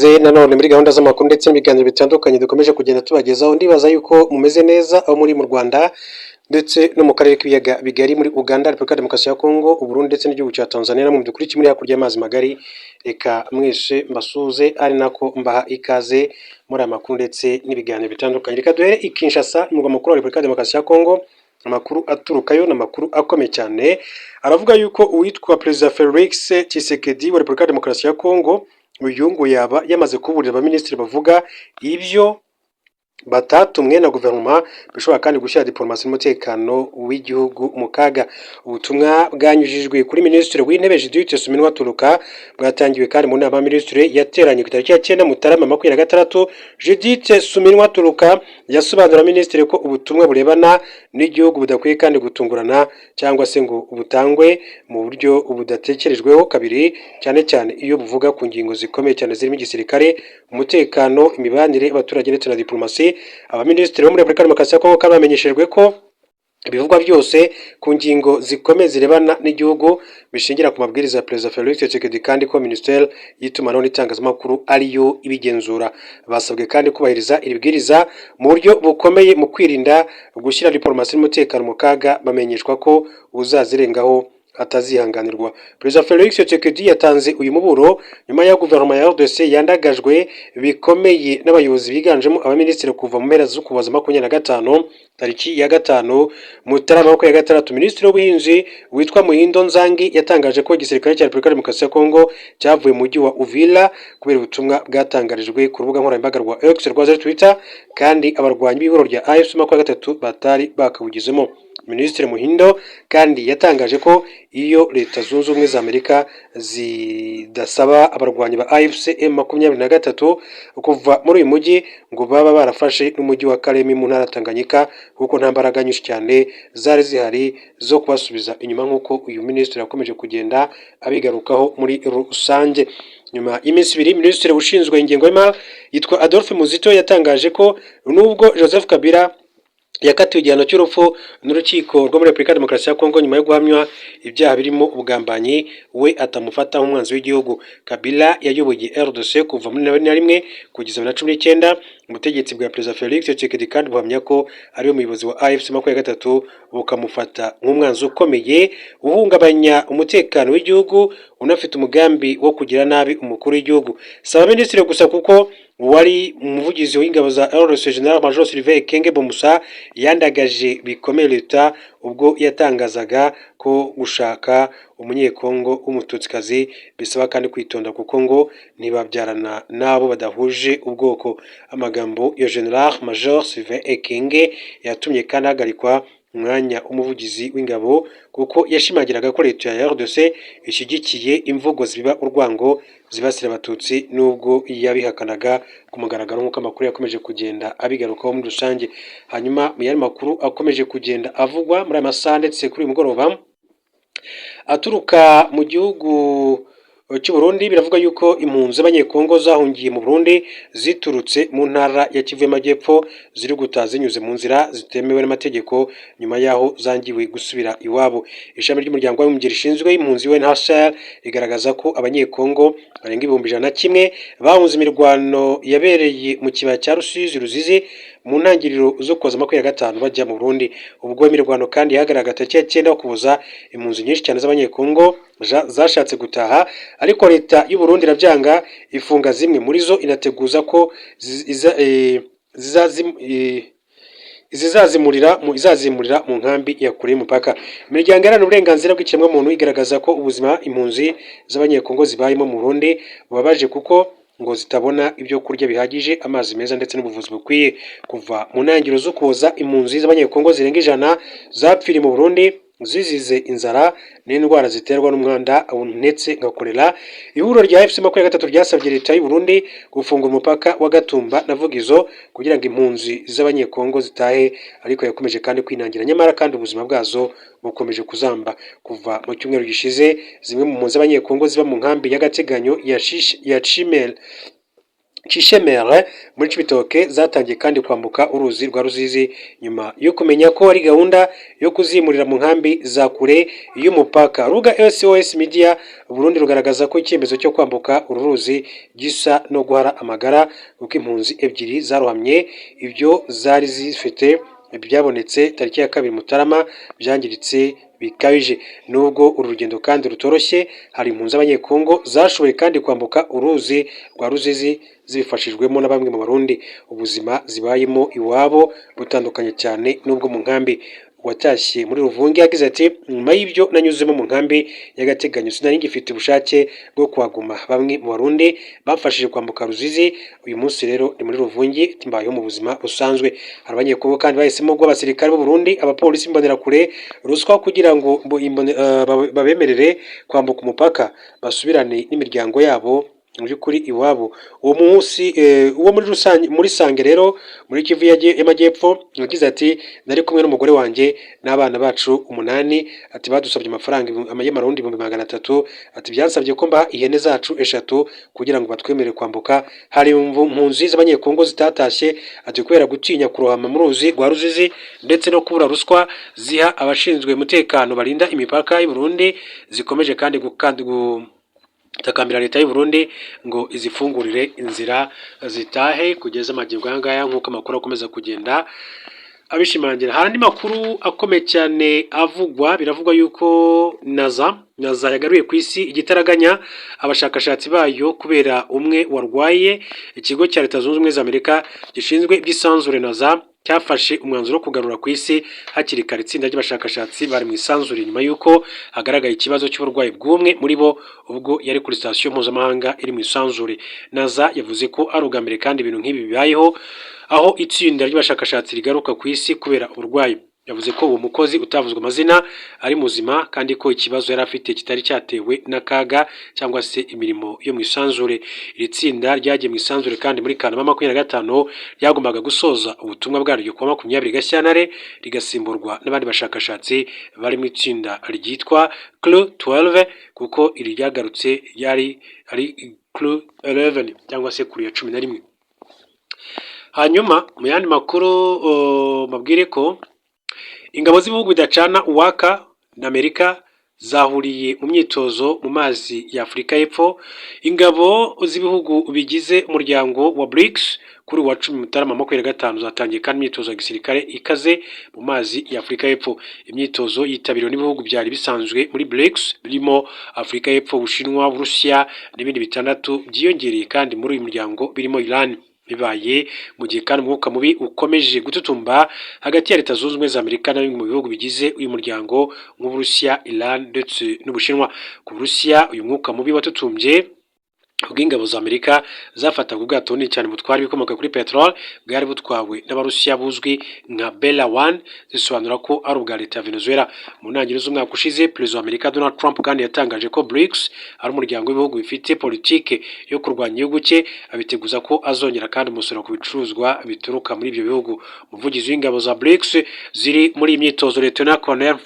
ikaze nanone muri gahunda z'amakuru ndetse n'ibiganiro bitandukanye dukomeje kugenda tubagezaho. Ndibaza yuko mumeze neza aho muri mu Rwanda ndetse no mu karere k'ibiyaga bigari muri Uganda, Repubulika Demokarasi ya Kongo, Uburundi ndetse n'igihugu cya Tanzania mu dukurikiye muri hakurya y'amazi magari. Reka mwese mbasuze ari nako mbaha ikaze muri amakuru ndetse n'ibiganiro bitandukanye. Reka duhere i Kinshasa, umurwa mukuru wa Repubulika Demokarasi ya Kongo. Amakuru aturukayo ni amakuru akomeye cyane, aravuga yuko uwitwa Perezida Felix Tshisekedi wa Repubulika Demokarasi ya Kongo uyu ngo yaba yamaze kuburira abaminisitiri bavuga ibyo batatumwe na guverinoma bishobora kandi gushyira diplomasi n'umutekano w'igihugu mu kaga. Ubutumwa bwanyujijwe kuri minisitiri w'intebe Judith Suminwa Turuka bwatangiwe kandi mu nama y'abaminisitiri yateranye ku itariki ya 9 Mutarama 2026. Judith Suminwa Turuka yasobanurira minisitiri ko ubutumwa burebana n'igihugu budakwiye kandi gutungurana cyangwa se ngo ubutangwe mu buryo budatekerejweho kabiri, cyane cyane iyo buvuga ku ngingo zikomeye cyane zirimo igisirikare, umutekano, imibanire y'abaturage ndetse na diplomasi. Abaminisitiri bo muri Repubulika Demokarasi ya Kongo kandi bamenyeshejwe ko ibivugwa byose ku ngingo zikomeye zirebana n'igihugu bishingira ku mabwiriza ya Perezida Felix Tshisekedi kandi ko Minisiteri y'itumanaho n'itangazamakuru ariyo ibigenzura. Basabwe kandi kubahiriza iri bwiriza mu buryo bukomeye mu kwirinda gushyira diplomasi n'umutekano mu kaga, bamenyeshwa ko uzazirengaho atazihanganirwa. Perezida Felix Tshisekedi yatanze uyu muburo nyuma ya guverinoma ya RDC yandagajwe bikomeye n'abayobozi biganjemo abaminisitiri kuva mu mpera z'Ukuboza 2025. Tariki ya 5 Mutarama 2026, Minisitiri w'Ubuhinzi witwa Muhindo Nzangi yatangaje ko igisirikare cya Repubulika Demokarasi ya Kongo cyavuye mu mujyi wa Uvira kubera ubutumwa bwatangarijwe ku rubuga nkoranyambaga rwa X rwa Twitter, kandi abarwanyi b'ihuriro rya AFC 23 batari bakawugizemo. Minisitiri Muhindo kandi yatangaje ko iyo Leta Zunze Ubumwe za Amerika zidasaba abarwanyi ba AFC M23 kuva muri uyu mujyi ngo baba barafashe n'umujyi wa Kalemi mu ntara Tanganyika, kuko nta mbaraga nyinshi cyane zari zihari zo kubasubiza inyuma, nk'uko uyu minisitiri yakomeje kugenda abigarukaho muri rusange. Nyuma y'iminsi ibiri, minisitiri ushinzwe ingengo y'imari yitwa Adolphe Muzito yatangaje ko nubwo Joseph Kabila yakatiwe igihano cy'urupfu n'urukiko rwo muri Repubulika Demokarasi ya Kongo nyuma yo guhamywa ibyaha birimo ubugambanyi, we atamufata nk'umwanzi w'igihugu. Kabila yayoboye RDC kuva muri 2021 kugeza 2019. Ubutegetsi bwa Perezida Felix Tshisekedi kandi buhamya ko ari we muyobozi wa AFC 23 bukamufata nk'umwanzi ukomeye uhungabanya umutekano w'igihugu, unafite umugambi wo kugira nabi umukuru w'igihugu. Saba minisitiri gusa kuko wari umuvugizi w'ingabo za RDC General Major Sylvain Ekenge Bomusa yandagaje bikomeye Leta ubwo yatangazaga ko gushaka umunyekongo w'umututsikazi bisaba kandi kwitonda kuko ngo ntibabyarana nabo badahuje ubwoko. Amagambo ya General Major Sylvain Ekenge yatumye kandi ahagarikwa umwanya umuvugizi w'ingabo kuko yashimagiraga ko Leta ya RDC ishyigikiye imvugo zibiba urwango zibasira abatutsi, nubwo yabihakanaga ku mugaragaro nk'uko amakuru yakomeje kugenda abigarukaho muri rusange. Hanyuma mu yandi makuru akomeje kugenda avugwa muri aya masaha ndetse kuri uyu mugoroba aturuka mu gihugu cy'u Burundi, biravuga yuko impunzi z'abanyekongo zahungiye mu Burundi ziturutse mu ntara ya Kivu y'Amajyepfo ziri gutaha zinyuze mu nzira zitemewe n'amategeko nyuma yaho zangiwe gusubira iwabo. Ishami ry'umuryango w'abibumbye rishinzwe impunzi UNHCR rigaragaza ko abanyekongo barenga 101 bahunze imirwano yabereye mu kibaya cya Rusizi mu ntangiriro zo kuza 25 bajya mu Burundi. Ubwo imirwano kandi yahagaragaye tariki ya 9 Ukuboza, impunzi nyinshi cyane z'abanyekongo zashatse gutaha, ariko Leta y'u Burundi irabyanga, ifunga zimwe muri zo inateguza ko izazimurira mu nkambi ya kure y'umupaka. Imiryango iharanira uburenganzira bw'ikiremwamuntu igaragaza ko ubuzima impunzi z'abanyekongo zibayemo mu Burundi bubabaje kuko ngo zitabona ibyo kurya bihagije, amazi meza ndetse n'ubuvuzi bukwiye. Kuva mu ntangiriro zo kuza, impunzi z'abanyekongo zirenga 100 zapfiriye mu Burundi zizize inzara n'indwara ziterwa n'umwanda ndetse nka kolera. Ihuriro rya AFC 23 ryasabye Leta y'u Burundi gufunga umupaka wa Gatumba na Vugizo kugira ngo impunzi z'abanyekongo zitahe, ariko yakomeje kandi kwinangira, nyamara kandi ubuzima bwazo bukomeje kuzamba. Kuva mu cyumweru gishize, zimwe mu mpunzi z'abanyekongo ziba mu nkambi y'agateganyo ya Chimel Kishemere muri Cibitoke zatangiye kandi kwambuka uruzi rwa Ruzizi nyuma yo kumenya ko ari gahunda yo kuzimurira mu nkambi za kure y'umupaka. Ruga SOS Media Burundi rugaragaza ko icyemezo cyo kwambuka uru ruzi gisa no guhara amagara kuko impunzi ebyiri zarohamye ibyo zari zifite byabonetse tariki ya 2 Mutarama byangiritse bikabije. Nubwo uru rugendo kandi rutoroshye, hari impunzi z'abanyekongo zashoboye kandi kwambuka uruzi rwa Ruzizi zifashijwemo na bamwe mu Barundi. Ubuzima zibayemo iwabo butandukanye cyane n'ubwo mu nkambi. Watashye muri Ruvungi yagize ati nyuma y'ibyo nanyuzemo mu nkambi y'agateganyo sinari ngifite ubushake bwo kuhaguma. Bamwe mu Barundi bamfashije kwambuka Ruzizi, uyu munsi rero ni muri Ruvungi mbayeho mu buzima busanzwe. Hari abanyekongo kandi bahisemo guha abasirikare b'u Burundi, abapolisi mbonerakure ruswa kugira ngo babemerere kwambuka umupaka basubirane n'imiryango yabo mu by'ukuri iwabo. Uwo munsi uwo muri Sange rero muri Kivu y'Amajyepfo yagize ati nari kumwe n'umugore wanjye n'abana bacu 8, ati badusabye amafaranga y'amarundi 300, ati byansabye ko mbaha ihene zacu 3 kugira ngo batwemere kwambuka. Hari impunzi z'abanyekongo zitatashye, ati kubera gutinya kurohama mu ruzi rwa Ruzizi ndetse no kubura ruswa ziha abashinzwe umutekano barinda imipaka y'u Burundi, zikomeje kandi takambira leta y'u Burundi ngo izifungurire inzira zitahe kugeza amagingo ngaya nk'uko amakuru akomeza kugenda abishimangira. Hari andi makuru akomeye cyane avugwa, biravugwa yuko NASA yagaruye ku isi igitaraganya abashakashatsi bayo kubera umwe warwaye. Ikigo cya Leta Zunze Ubumwe za Amerika gishinzwe iby'isanzure NASA cyafashe umwanzuro wo kugarura ku isi hakiri kare itsinda ry'abashakashatsi bari mu isanzure nyuma y'uko hagaragaye ikibazo cy'uburwayi bw'umwe muri bo ubwo yari kuri sitasiyo mpuzamahanga iri mu isanzure. NASA yavuze ko ari ubwa mbere kandi ibintu nk'ibi bibayeho aho itsinda ry'abashakashatsi rigaruka ku isi kubera uburwayi. Yavuze ko uwo mukozi utavuzwe amazina ari muzima kandi ko ikibazo yari afite kitari cyatewe n'akaga cyangwa se imirimo yo mu isanzure. Iri tsinda ryagiye mu isanzure kandi muri Kanama 25 ryagombaga gusoza ubutumwa bwaryo ku 20 Gashyantare rigasimburwa n'abandi bashakashatsi bari mu itsinda ryitwa Crew 12 kuko iri ryagarutse yari ari Crew 11 cyangwa se kuri ya 11. Hanyuma mu yandi makuru mabwire ko ingabo z'ibihugu bidacana uwaka na Amerika zahuriye mu myitozo mu mazi ya Afurika y'Epfo. Ingabo z'ibihugu bigize umuryango wa BRICS kuri wa 10 Mutarama 2025 zatangiye kandi imyitozo ya gisirikare ikaze mu mazi ya Afurika y'Epfo. Imyitozo yitabiriwe n'ibihugu byari bisanzwe muri BRICS birimo Afurika y'Epfo, Ubushinwa, Burusiya n'ibindi bitandatu byiyongereye kandi muri uyu muryango birimo Iran. Bibaye mu gihe kandi umwuka mubi ukomeje gututumba hagati ya Leta Zunze Ubumwe za Amerika na bimwe mu bihugu bigize uyu muryango nk'Uburusiya, Iran ndetse n'Ubushinwa. Ku Burusiya uyu mwuka mubi watutumbye ubw'ingabo za Amerika zafataga ubwato bunini cyane butwara ibikomoka kuri peteroli bwari butwawe n'Abarusiya buzwi nka Bella 1, zisobanura ko ari ubwa leta ya Venezuela. Mu ntangiriro z'umwaka ushize Perezida wa Amerika Donald Trump kandi yatangaje ko BRICS ari umuryango w'ibihugu bifite politike yo kurwanya igihugu cye, abiteguza ko azongera kandi umusoro ku bicuruzwa bituruka muri ibyo bihugu. Umuvugizi w'ingabo za BRICS ziri muri imyitozo Lieutenant Colonel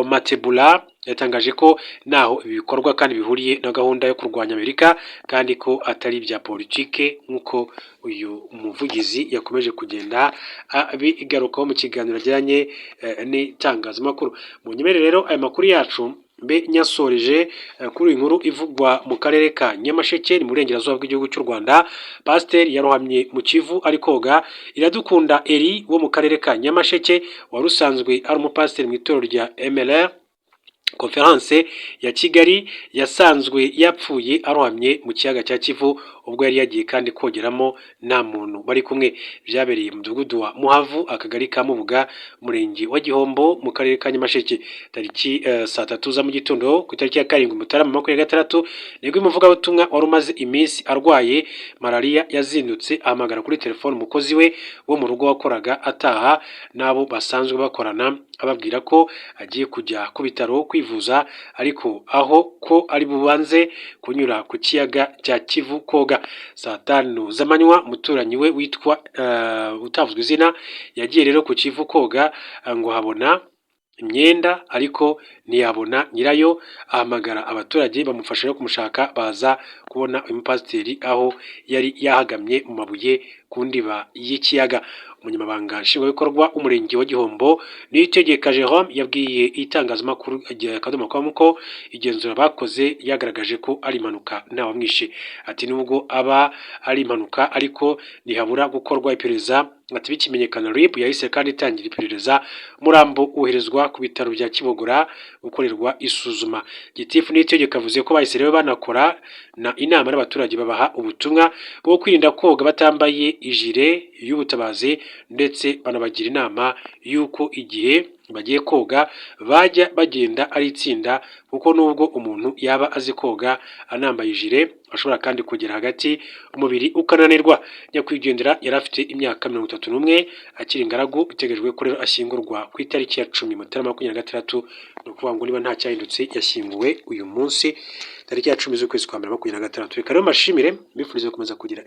Matebula yatangaje ko naho ibi bikorwa kandi bihuriye na gahunda yo kurwanya Amerika kandi ko atari ibya politike nk'uko uyu muvugizi yakomeje kugenda bigarukaho mu kiganiro ajyanye n'itangazamakuru. Mu nyemere rero aya makuru yacu mbe nyasoreje kuri inkuru ivugwa mu karere ka Nyamasheke ni mu burengerazuba bw'igihugu cy'u Rwanda. Pasiteri yarohamye mu Kivu ari koga. Iradukunda Eri wo mu karere ka Nyamasheke wari usanzwe ari umupasiteri mu itorero rya MLR Conference ya Kigali yasanzwe yapfuye arohamye mu kiyaga cya Kivu ubwo yari yagiye kandi kogeramo nta muntu bari kumwe. Byabereye mu mudugudu wa Muhavu akagari ka Mubuga murenge wa Gihombo mu karere ka Nyamasheke tariki 3 za mu gitondo ku tariki ya 7 Mutarama 2026 nibwo umuvugabutumwa wari umaze iminsi arwaye malaria yazindutse ahamagara kuri telefone umukozi we wo mu rugo wakoraga ataha nabo basanzwe bakorana ababwira ko agiye kujya ku bitaro kwivuza ariko aho ko ari bubanze kunyura ku kiyaga cya Kivu koga. Saa 5 z'amanywa umuturanyi we witwa utavuzwe izina yagiye rero ku Kivu koga ngo habona imyenda ariko ntiyabona nyirayo, ahamagara abaturage bamufasha no kumushaka, baza kubona uyu mupasiteri aho yari yahagamye mu mabuye ku ndiba y'ikiyaga. Umunyamabanga nshingwabikorwa w'umurenge wa Gihombo Niyitegeka Jerome yabwiye itangazamakuru akadomo.com ko igenzura bakoze yagaragaje ko ari impanuka ntawamwishe. Ati nubwo aba ari impanuka ariko ntihabura gukorwa iperereza. Ati bikimenyekana RIB yahise kandi itangira iperereza, umurambo woherezwa ku bitaro bya Kibogora gukorerwa isuzuma. Gitifu Niyitegeka avuze ko bahise rero banakora inama n'abaturage babaha ubutumwa bwo kwirinda koga batambaye ijire y'ubutabazi, ndetse banabagira inama y'uko igihe bagiye koga bajya bagenda ari itsinda, kuko nubwo umuntu yaba azi koga anambaye ijire ashobora kandi kugera hagati umubiri ukananirwa. Nyakwigendera yari afite imyaka 31 akiri ingaragu, biteganyijwe ko rero ashyingurwa ku itariki ya 10 Mutarama 2026. Ni ukuvuga ngo niba nta cyahindutse yashyinguwe uyu munsi tariki ya 10 z'ukwezi kwa mbere 2026. Reka rero mbashimire mbifurize gukomeza kugira